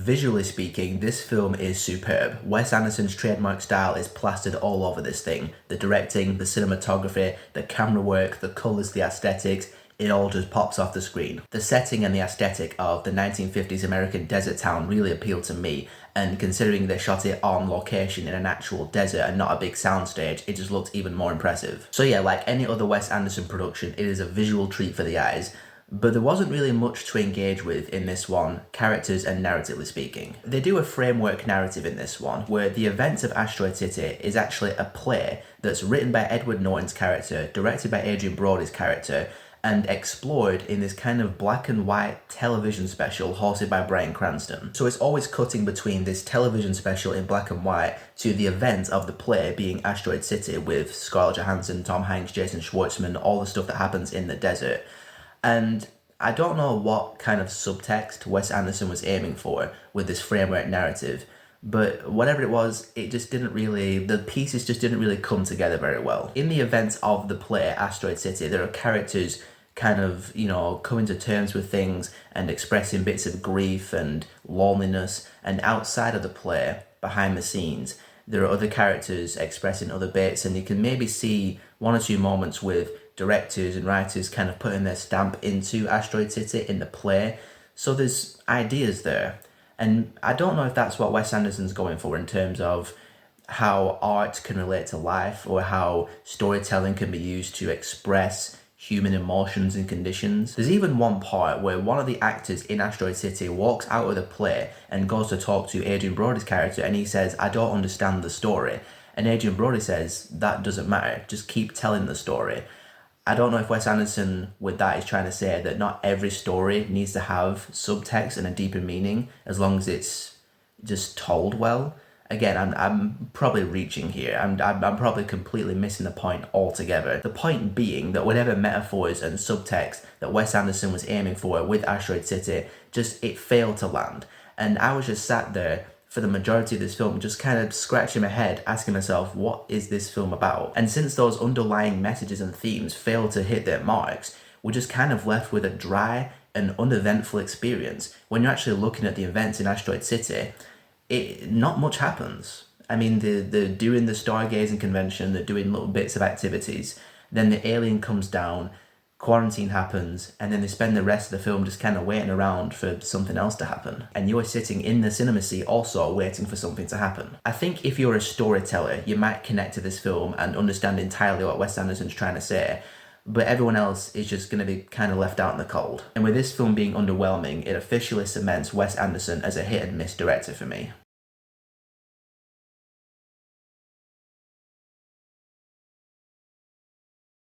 Visually speaking, this film is superb. Wes Anderson's trademark style is plastered all over this thing. The directing, the cinematography, the camera work, the colours, the aesthetics, it all just pops off the screen. The setting and the aesthetic of the 1950s American desert town really appealed to me, and considering they shot it on location in an actual desert and not a big soundstage, it just looked even more impressive. So yeah, like any other Wes Anderson production, it is a visual treat for the eyes. But there wasn't really much to engage with in this one, characters and narratively speaking. They do a framework narrative in this one, where the events of Asteroid City is actually a play that's written by Edward Norton's character, directed by Adrian Brody's character, and explored in this kind of black and white television special hosted by Bryan Cranston. So it's always cutting between this television special in black and white to the event of the play being Asteroid City with Scarlett Johansson, Tom Hanks, Jason Schwartzman, all the stuff that happens in the desert. And I don't know what kind of subtext Wes Anderson was aiming for with this framework narrative, but whatever it was, it just didn't really, the pieces just didn't really come together very well. In the events of the play Asteroid City, there are characters kind of, coming to terms with things and expressing bits of grief and loneliness, and outside of the play, behind the scenes, there are other characters expressing other bits, and you can maybe see one or two moments with directors and writers kind of putting their stamp into Asteroid City in the play. So there's ideas there. And I don't know if that's what Wes Anderson's going for in terms of how art can relate to life, or how storytelling can be used to express human emotions and conditions. There's even one part where one of the actors in Asteroid City walks out of the play and goes to talk to Adrian Brody's character, and he says, "I don't understand the story." And Adrian Brody says, "That doesn't matter, just keep telling the story." I don't know if Wes Anderson with that is trying to say that not every story needs to have subtext and a deeper meaning as long as it's just told well. Again, I'm probably reaching here. I'm probably completely missing the point altogether. The point being that whatever metaphors and subtext that Wes Anderson was aiming for with Asteroid City, it failed to land. And I was just sat there for the majority of this film, just kind of scratching my head, asking myself, what is this film about? And since those underlying messages and themes failed to hit their marks, we're just kind of left with a dry and uneventful experience. When you're actually looking at the events in Asteroid City, not much happens. I mean, they're doing the stargazing convention, they're doing little bits of activities, then the alien comes down, quarantine happens, and then they spend the rest of the film just kind of waiting around for something else to happen. And you're sitting in the cinema seat also waiting for something to happen. I think if you're a storyteller, you might connect to this film and understand entirely what Wes Anderson's trying to say, but everyone else is just going to be kind of left out in the cold. And with this film being underwhelming, it officially cements Wes Anderson as a hit and miss director for me.